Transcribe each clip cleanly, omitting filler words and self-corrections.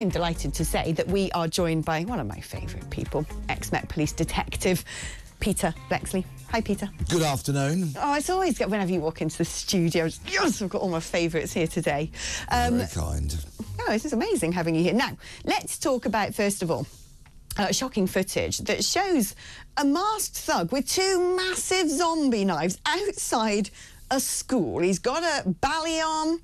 I'm delighted to say that we are joined by one of my favourite people, ex-Met Police Detective Peter Bleksley. Hi, Peter. Good afternoon. Oh, it's always good whenever you walk into the studio. Yes, I've got all my favourites here today. Very kind. Oh, this is amazing having you here. Now, let's talk about, first of all, shocking footage that shows a masked thug with two massive zombie knives outside a school. He's got a bally on.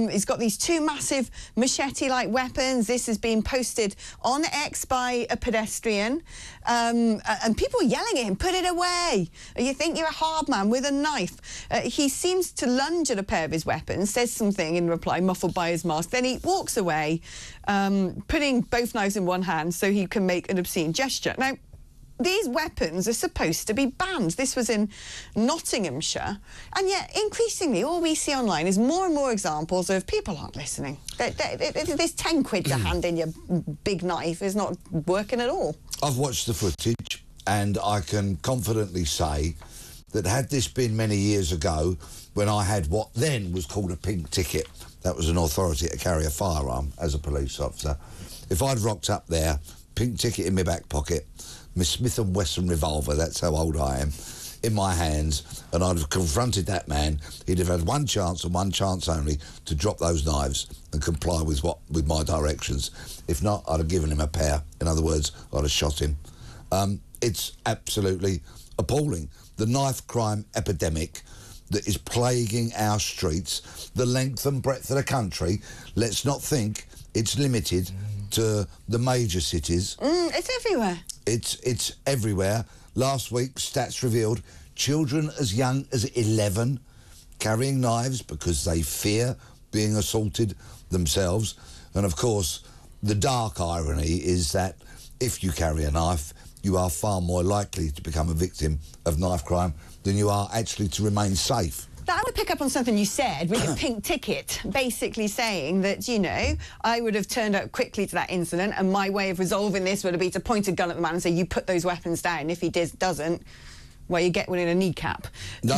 He's got these two massive machete-like weapons. This has been posted on X by a pedestrian. And people are yelling at him, put it away. You think you're a hard man with a knife. He seems to lunge at a pair of his weapons, says something in reply, muffled by his mask. Then he walks away, putting both knives in one hand so he can make an obscene gesture. Now, these weapons are supposed to be banned. This was in Nottinghamshire. And yet, increasingly, all we see online is more and more examples of people aren't listening. This 10 quid to hand in your big knife is not working at all. I've watched the footage, and I can confidently say that had this been many years ago, when I had what then was called a pink ticket, that was an authority to carry a firearm as a police officer, if I'd rocked up there, pink ticket in my back pocket, my Smith & Wesson revolver, that's how old I am, in my hands, and I'd have confronted that man, he'd have had one chance and one chance only to drop those knives and comply with my directions. If not, I'd have given him a pair. In other words, I'd have shot him. It's absolutely appalling. The knife crime epidemic that is plaguing our streets, the length and breadth of the country, let's not think it's limited to the major cities. It's everywhere. It's everywhere. Last week, stats revealed children as young as 11 carrying knives because they fear being assaulted themselves. And of course, the dark irony is that if you carry a knife, you are far more likely to become a victim of knife crime than you are actually to remain safe. I would pick up on something you said with your pink ticket, basically saying that, you know, I would have turned up quickly to that incident and my way of resolving this would have been to point a gun at the man and say, you put those weapons down. If he doesn't, well, you get one in a kneecap. No,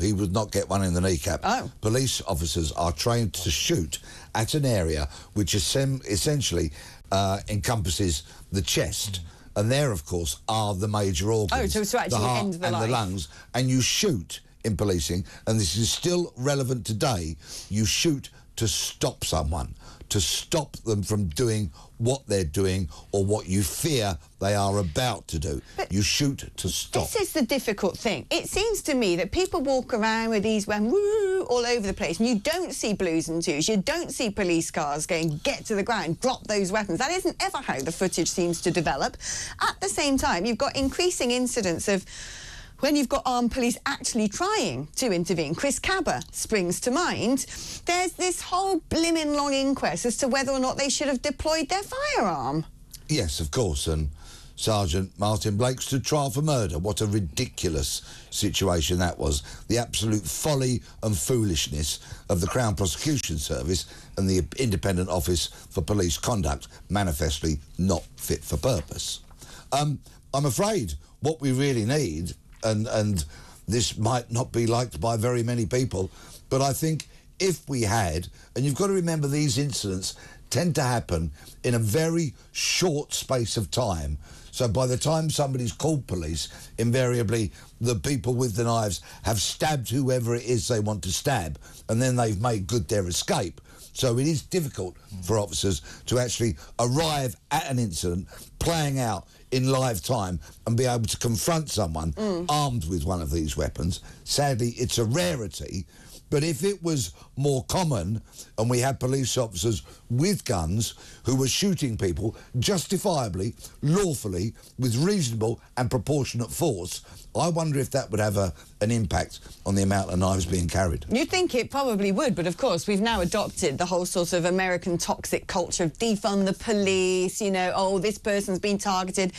he would not get one in the kneecap. Oh. Police officers are trained to shoot at an area which essentially encompasses the chest. And there, of course, are the major organs. Oh, so actually the heart end the and life. the lungs. And you shoot in policing, and this is still relevant today, you shoot to stop someone, to stop them from doing what they're doing or what you fear they are about to do. But you shoot to stop. This is the difficult thing. It seems to me that people walk around with these woo all over the place, and you don't see blues and twos, you don't see police cars going, get to the ground, drop those weapons. That isn't ever how the footage seems to develop. At the same time, you've got increasing incidents of when you've got armed police actually trying to intervene. Chris Cabba springs to mind. There's this whole blimmin' long inquest as to whether or not they should have deployed their firearm. Yes, of course, and Sergeant Martin Blake stood trial for murder. What a ridiculous situation that was. The absolute folly and foolishness of the Crown Prosecution Service and the Independent Office for Police Conduct, manifestly not fit for purpose. I'm afraid what we really need, and this might not be liked by very many people, but I think if we had, and you've got to remember these incidents tend to happen in a very short space of time. So by the time somebody's called police, invariably the people with the knives have stabbed whoever it is they want to stab, and then they've made good their escape. So it is difficult for officers to actually arrive at an incident playing out in live time and be able to confront someone armed with one of these weapons. Sadly, it's a rarity. But if it was more common and we had police officers with guns who were shooting people justifiably, lawfully, with reasonable and proportionate force, I wonder if that would have an impact on the amount of knives being carried. You'd think it probably would, but of course we've now adopted the whole sort of American toxic culture of defund the police, you know, oh, this person's been targeted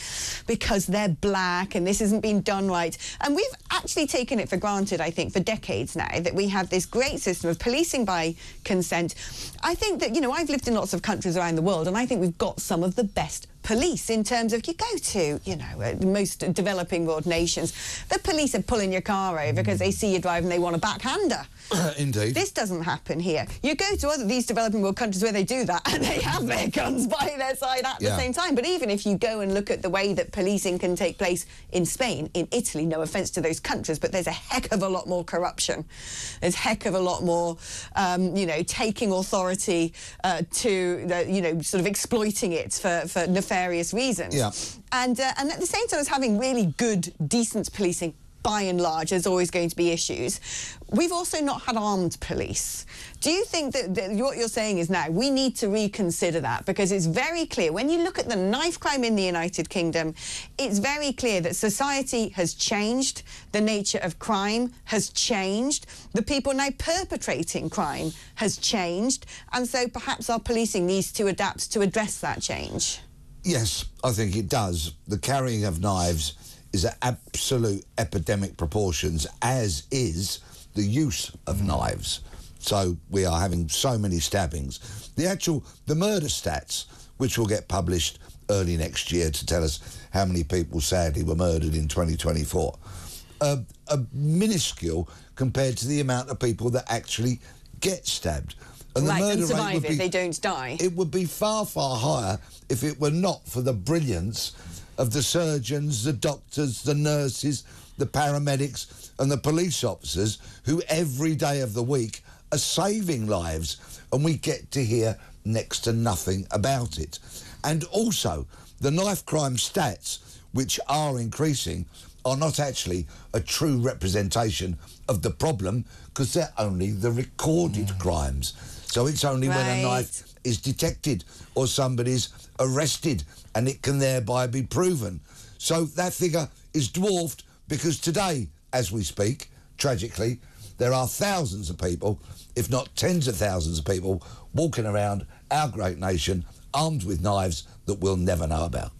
because they're black and this hasn't been done right. And we've actually taken it for granted, I think, for decades now, that we have this great system of policing by consent. I think that, you know, I've lived in lots of countries around the world and I think we've got some of the best police in terms of, you go to, you know, most developing world nations, the police are pulling your car over because they see you driving, they want a backhander. Indeed. This doesn't happen here. You go to these developing world countries where they do that and they have their guns by their side at the same time. But even if you go and look at the way that policing can take place in Spain, in Italy, no offence to those countries, but there's a heck of a lot more corruption. There's a heck of a lot more, you know, taking authority to, you know, sort of exploiting it for nefarious reasons. Yeah. And at the same time as having really good, decent policing, by and large, there's always going to be issues. We've also not had armed police. Do you think that what you're saying is now we need to reconsider that? Because it's very clear, when you look at the knife crime in the United Kingdom, it's very clear that society has changed, the nature of crime has changed, the people now perpetrating crime has changed, and so perhaps our policing needs to adapt to address that change. Yes, I think it does. The carrying of knives is at absolute epidemic proportions, as is the use of knives. So we are having so many stabbings. The murder stats, which will get published early next year to tell us how many people sadly were murdered in 2024, are minuscule compared to the amount of people that actually get stabbed. And the murder rate would be, they don't die. It would be far, far higher if it were not for the brilliance of the surgeons, the doctors, the nurses, the paramedics and the police officers who every day of the week are saving lives, and we get to hear next to nothing about it. And also, the knife crime stats, which are increasing, are not actually a true representation of the problem, because they're only the recorded crimes. So it's only when a knife is detected or somebody's arrested and it can thereby be proven. So that figure is dwarfed because today, as we speak, tragically, there are thousands of people, if not tens of thousands of people, walking around our great nation armed with knives that we'll never know about.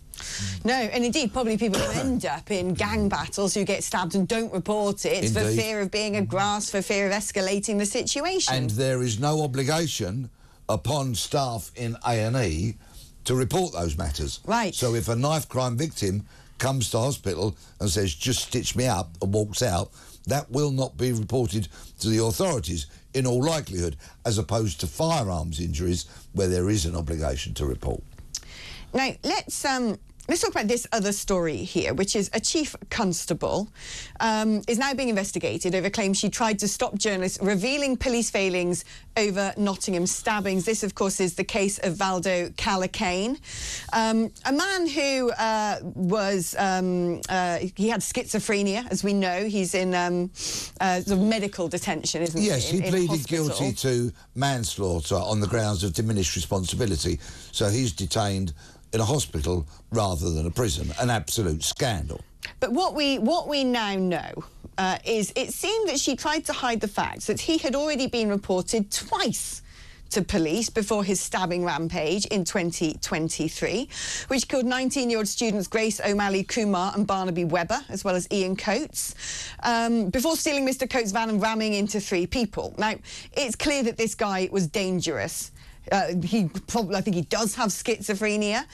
No, and indeed, probably people who end up in gang battles who get stabbed and don't report it for fear of being aghast, for fear of escalating the situation. And there is no obligation upon staff in A&E to report those matters. Right. So if a knife crime victim comes to hospital and says, just stitch me up, and walks out, that will not be reported to the authorities in all likelihood, as opposed to firearms injuries where there is an obligation to report. Now, let's talk about this other story here, which is a chief constable is now being investigated over claims she tried to stop journalists revealing police failings over Nottingham stabbings. This, of course, is the case of Valdo Calacane, a man who he had schizophrenia, as we know. He's in sort of medical detention, isn't he? Yes, he pleaded guilty to manslaughter on the grounds of diminished responsibility. So he's detained in a hospital rather than a prison. An absolute scandal. But what we now know is it seemed that she tried to hide the fact that he had already been reported twice to police before his stabbing rampage in 2023, which killed 19-year-old students Grace O'Malley Kumar and Barnaby Webber, as well as Ian Coates, before stealing Mr Coates' van and ramming into 3 people. Now, it's clear that this guy was dangerous. I think he does have schizophrenia.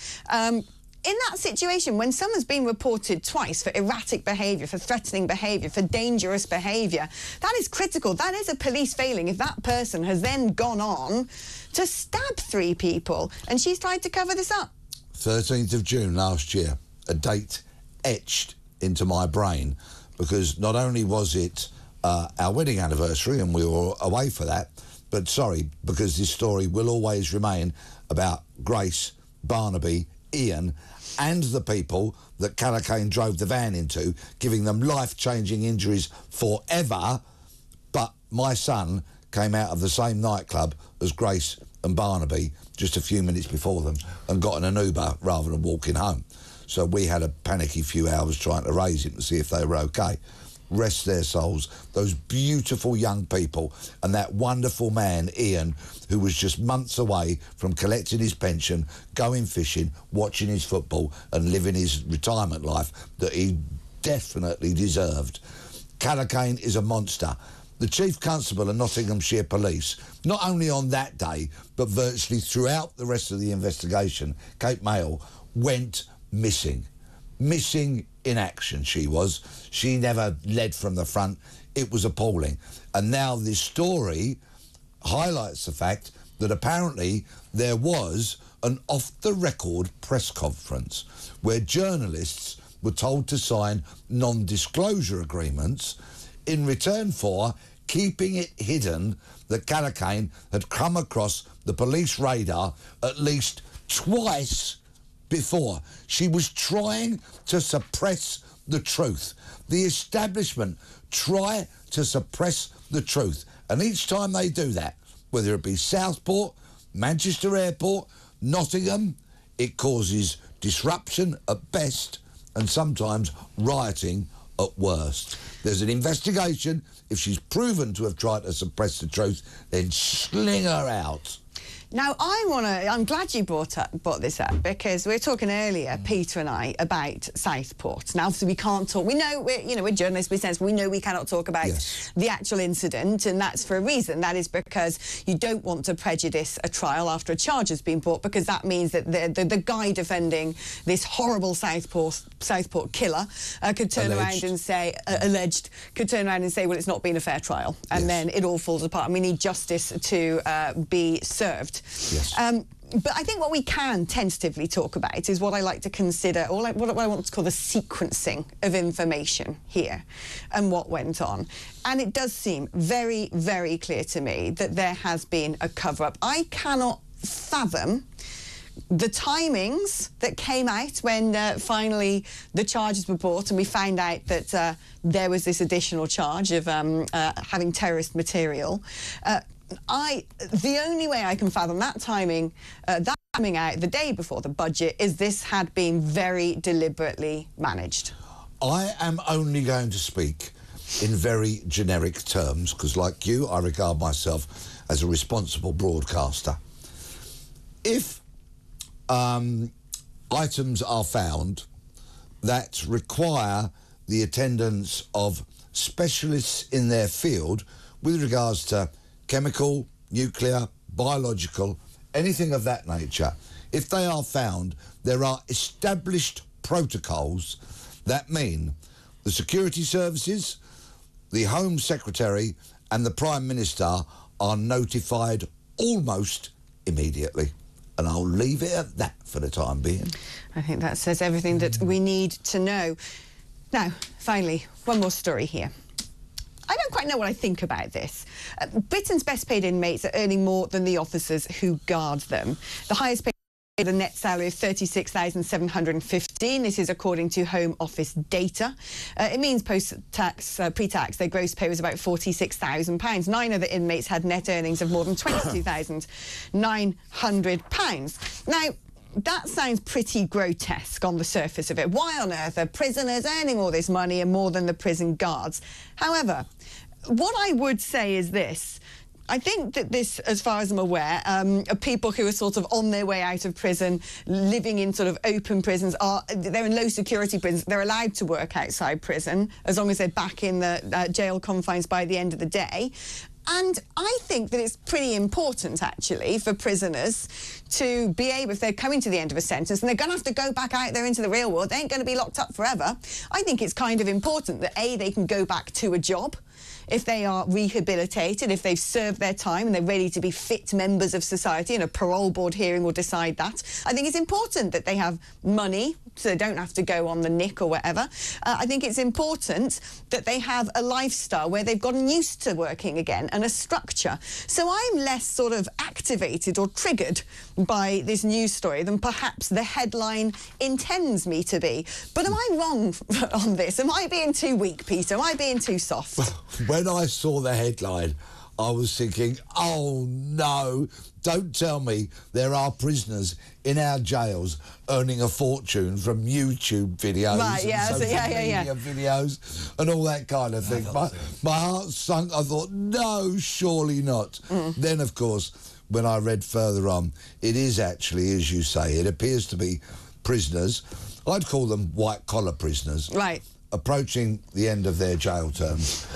In that situation, when someone's been reported twice for erratic behaviour, for threatening behaviour, for dangerous behaviour, that is critical. That is a police failing if that person has then gone on to stab 3 people. And she's tried to cover this up. 13th of June last year, a date etched into my brain, because not only was it our wedding anniversary and we were away for that, but sorry, because this story will always remain about Grace, Barnaby, Ian and the people that Calacane drove the van into, giving them life-changing injuries forever. But my son came out of the same nightclub as Grace and Barnaby just a few minutes before them and got in an Uber rather than walking home. So we had a panicky few hours trying to raise him to see if they were OK. Rest their souls, those beautiful young people, and that wonderful man, Ian, who was just months away from collecting his pension, going fishing, watching his football and living his retirement life that he definitely deserved. Calacane is a monster. The Chief Constable of Nottinghamshire Police, not only on that day, but virtually throughout the rest of the investigation, Cape Mail, went missing. Missing in action, she was. She never led from the front. It was appalling. And now this story highlights the fact that apparently there was an off-the-record press conference where journalists were told to sign non-disclosure agreements in return for keeping it hidden that Callaghan had come across the police radar at least twice before. She was trying to suppress the truth. The establishment try to suppress the truth. And each time they do that, whether it be Southport, Manchester Airport, Nottingham, it causes disruption at best and sometimes rioting at worst. There's an investigation. If she's proven to have tried to suppress the truth, then sling her out. Now, I'm glad you brought this up, because we were talking earlier, Peter and I, about Southport. Now, obviously, we can't talk. We know, we're journalists, we know we cannot talk about the actual incident, and that's for a reason. That is because you don't want to prejudice a trial after a charge has been brought, because that means that the guy defending this horrible Southport killer could turn around and say, could turn around and say, well, it's not been a fair trial, and then it all falls apart. And we need justice to be served. Yes. But I think what we can tentatively talk about is what I like to consider, or what I want to call the sequencing of information here and what went on. And it does seem very, very clear to me that there has been a cover-up. I cannot fathom the timings that came out when finally the charges were brought and we found out that there was this additional charge of having terrorist material. The only way I can fathom that timing, that coming out the day before the budget, is this had been very deliberately managed. I am only going to speak in very generic terms, because like you, I regard myself as a responsible broadcaster. If items are found that require the attendance of specialists in their field with regards to chemical, nuclear, biological, anything of that nature, if they are found, there are established protocols that mean the security services, the Home Secretary and the Prime Minister are notified almost immediately. And I'll leave it at that for the time being. I think that says everything that we need to know. Now, finally, one more story here. I don't quite know what I think about this. Britain's best paid inmates are earning more than the officers who guard them. The highest paid a net salary of $36,715. This is according to Home Office data. It means post-tax, pre-tax, their gross pay was about £46,000. 9 other inmates had net earnings of more than £22,900. Now, that sounds pretty grotesque on the surface of it. Why on earth are prisoners earning all this money and more than the prison guards? However, what I would say is this. I think that this, as far as I'm aware, are people who are sort of on their way out of prison, living in sort of open prisons. They're in low security prisons. They're allowed to work outside prison as long as they're back in the jail confines by the end of the day. And I think that it's pretty important, actually, for prisoners to be able, if they're coming to the end of a sentence and they're going to have to go back out there into the real world, they ain't going to be locked up forever. I think it's kind of important that, A, they can go back to a job if they are rehabilitated, if they've served their time and they're ready to be fit members of society, and a parole board hearing will decide that. I think it's important that they have money so they don't have to go on the nick or whatever. I think it's important that they have a lifestyle where they've gotten used to working again and a structure. So I'm less sort of activated or triggered by this news story than perhaps the headline intends me to be. But am I wrong on this? Am I being too weak, Peter? Am I being too soft? When I saw the headline, I was thinking, oh no, don't tell me there are prisoners in our jails earning a fortune from YouTube videos and social media videos and all that kind of thing. My heart sunk. I thought, no, surely not. Then, of course, when I read further on, it is actually, as you say, it appears to be prisoners. I'd call them white-collar prisoners. Right. Approaching the end of their jail terms,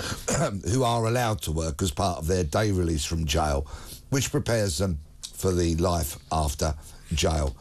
who are allowed to work as part of their day release from jail, which prepares them for the life after jail.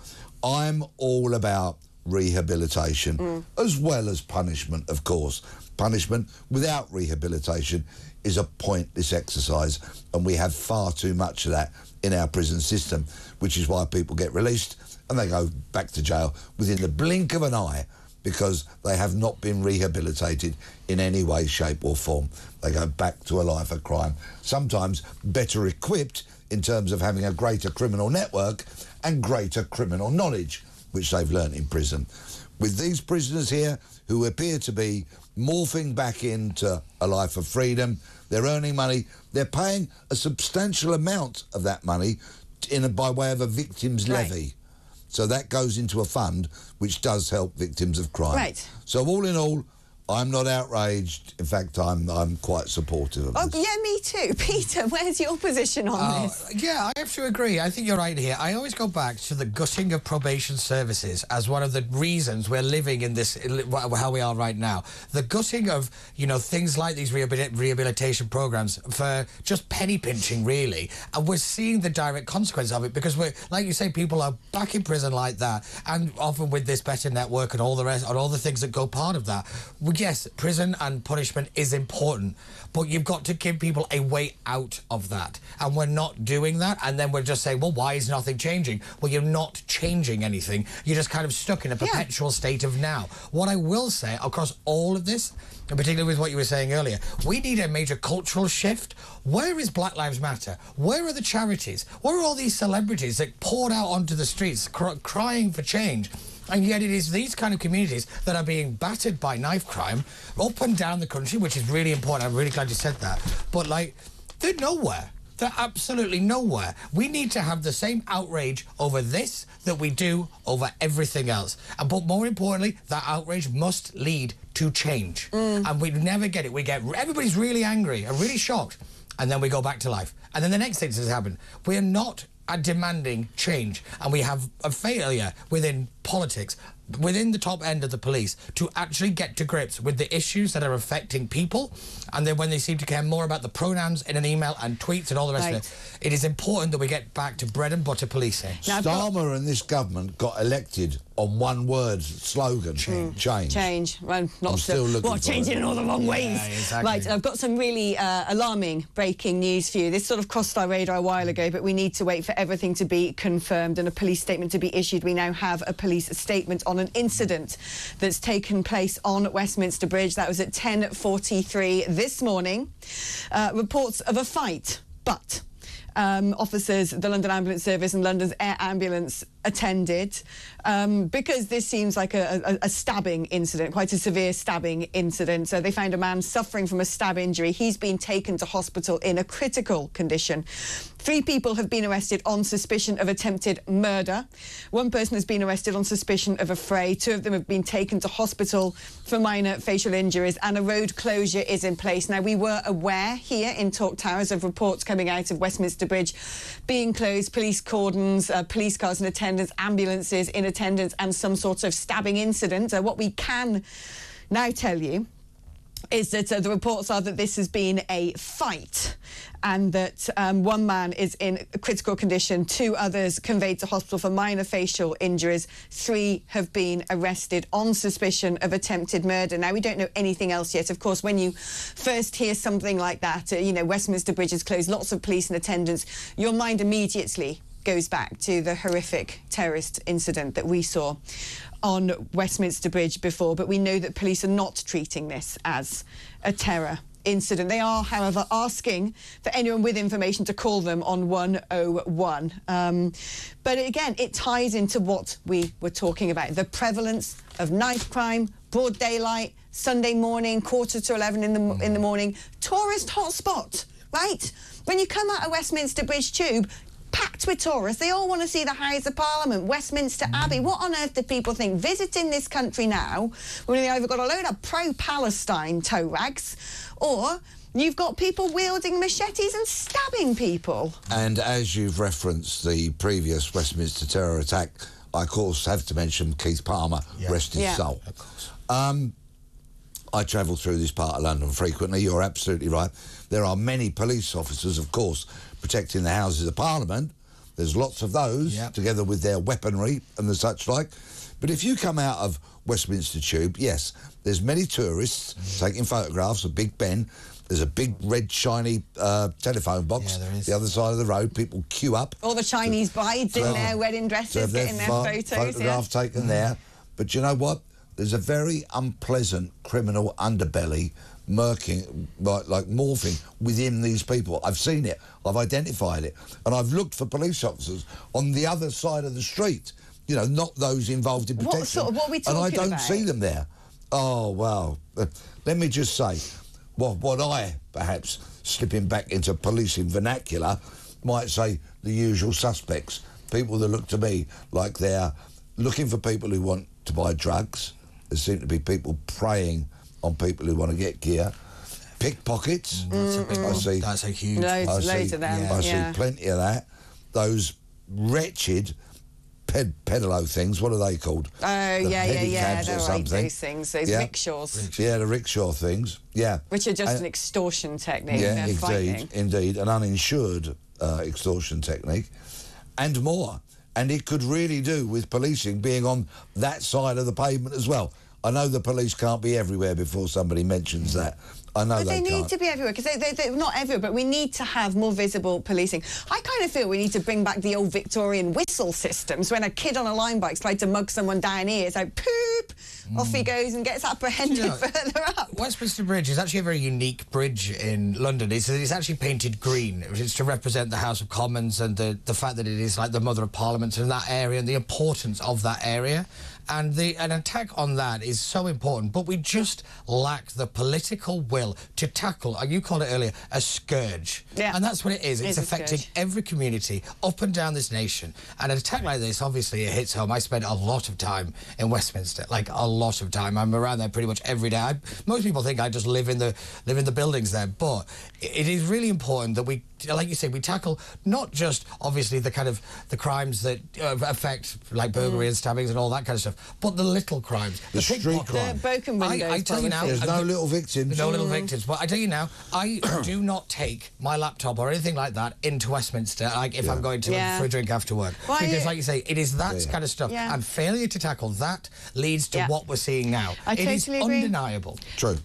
I'm all about rehabilitation, as well as punishment, of course. Punishment without rehabilitation is a pointless exercise, and we have far too much of that in our prison system, which is why people get released and they go back to jail within the blink of an eye, because they have not been rehabilitated in any way, shape or form. They go back to a life of crime, sometimes better equipped in terms of having a greater criminal network and greater criminal knowledge, which they've learnt in prison. With these prisoners here, who appear to be morphing back into a life of freedom, they're earning money, they're paying a substantial amount of that money by way of a victims' levy. So that goes into a fund which does help victims of crime. Right. So all in all, I'm not outraged. In fact, I'm quite supportive of this. Yeah, me too. Peter, where's your position on this? Yeah, I have to agree. I think you're right here. I always go back to the gutting of probation services as one of the reasons we're living in this, how we are right now. The gutting of, you know, things like these rehabilitation programs for just penny pinching, really. And we're seeing the direct consequence of it, because we're, like you say, people are back in prison like that, and often with this better network and all the rest, and all the things that go part of that. Yes, prison and punishment is important, but you've got to give people a way out of that. And we're not doing that, and then we're just saying, well, why is nothing changing? Well, you're not changing anything. You're just kind of stuck in a perpetual state of now. What I will say across all of this, and particularly with what you were saying earlier, we need a major cultural shift. Where is Black Lives Matter? Where are the charities? Where are all these celebrities that poured out onto the streets crying for change? And yet it is these kind of communities that are being battered by knife crime up and down the country, which is really important. I'm really glad you said that. But, like, they're nowhere. They're absolutely nowhere. We need to have the same outrage over this that we do over everything else. But more importantly, that outrage must lead to change. And we never get it. Everybody's really angry and really shocked, and then we go back to life. And then the next thing has happened. We are not demanding change, and we have a failure within politics, within the top end of the police, to actually get to grips with the issues that are affecting people. And then when they seem to care more about the pronouns in an email and tweets and all the rest of it, it is important that we get back to bread and butter policing. Now, Starmer and this government got elected on one word slogan: change. Well, not still looking for changing in all the wrong ways. Yeah, exactly. Right, I've got some really alarming breaking news for you. This sort of crossed our radar a while ago, but we need to wait for everything to be confirmed and a police statement to be issued. We now have a police statement on an incident that's taken place on Westminster Bridge. That was at 10:43 this morning. Reports of a fight, but officers, the London Ambulance Service and London's Air Ambulance attended because this seems like a stabbing incident, quite a severe stabbing incident. So they found a man suffering from a stab injury. He's been taken to hospital in a critical condition. 3 people have been arrested on suspicion of attempted murder. 1 person has been arrested on suspicion of a fray. 2 of them have been taken to hospital for minor facial injuries, and a road closure is in place. Now, we were aware here in Talk Towers of reports coming out of Westminster Bridge being closed, police cordons, police cars in attendance, ambulances in attendance, and some sort of stabbing incident. What we can now tell you is that the reports are that this has been a fight, and that 1 man is in a critical condition, 2 others conveyed to hospital for minor facial injuries, 3 have been arrested on suspicion of attempted murder. Now, we don't know anything else yet. Of course, when you first hear something like that, you know, Westminster Bridge is closed, lots of police in attendance, your mind immediately goes back to the horrific terrorist incident that we saw on Westminster Bridge before. But we know that police are not treating this as a terror incident. They are, however, asking for anyone with information to call them on 101. But again, it ties into what we were talking about, the prevalence of knife crime, broad daylight, Sunday morning, 11:15 in the morning, tourist hotspot, right? When you come out of Westminster Bridge Tube, packed with tourists. They all want to see the House of Parliament, Westminster Abbey. What on earth do people think? Visiting this country now, when they've either got a load of pro-Palestine toe rags, or you've got people wielding machetes and stabbing people. And as you've referenced the previous Westminster terror attack, I, of course, have to mention Keith Palmer, rest his soul. Of course. I travel through this part of London frequently. You're absolutely right. There are many police officers, of course, protecting the Houses of Parliament, There's lots of those, together with their weaponry and the such like. But if you come out of Westminster Tube, yes, there's many tourists taking photographs of Big Ben. There's a big red shiny telephone box the other side of the road. People queue up. All the Chinese brides in their wedding dresses getting their photograph taken there. But you know what? There's a very unpleasant criminal underbelly morphing within these people. I've seen it. I've identified it. And I've looked for police officers on the other side of the street. You know, not those involved in protection. What are we talking about? And I don't about? see them there. Oh, wow. Let me just say, what I, perhaps, slipping back into policing vernacular, might say the usual suspects. People that look to me like they're looking for people who want to buy drugs. There seem to be people preying on people who want to get gear. Pickpockets. That's a big one. That's a huge one. Loads of them. I see plenty of that. Those wretched pedalo things, what are they called? Oh, yeah. They're like those things, those rickshaws. Yeah, the rickshaw things, Which are just an extortion technique. Yeah, indeed, an uninsured extortion technique, and more. And it could really do with policing being on that side of the pavement as well. I know the police can't be everywhere before somebody mentions that. I know they need to be everywhere, because they're not everywhere, but we need to have more visible policing. I kind of feel we need to bring back the old Victorian whistle systems when a kid on a line bike's tried to mug someone down here. It's like, poop, off he goes and gets apprehended further up. Westminster Bridge is actually a very unique bridge in London. It's actually painted green, which is to represent the House of Commons and the fact that it is like the Mother of Parliament in that area and the importance of that area. And an attack on that is so important, but we just lack the political will to tackle, you called it earlier, a scourge. Yeah. And that's what it is. It's affecting every community up and down this nation. And an attack like this, obviously, it hits home. I spent a lot of time in Westminster, like a lot of time. I'm around there pretty much every day. Most people think I just live in the buildings there, but it is really important that we, like you say, we tackle not just, obviously, the kind of the crimes that affect, like burglary and stabbings and all that kind of stuff, but the little crimes, the street crime, the broken windows. I tell you now, there's no little victims. No little victims. But I tell you now, I do not take my laptop or anything like that into Westminster, like if I'm going to for a drink after work, because, like you say, it is that kind of stuff, and failure to tackle that leads to what we're seeing now. I totally agree. Undeniable. True.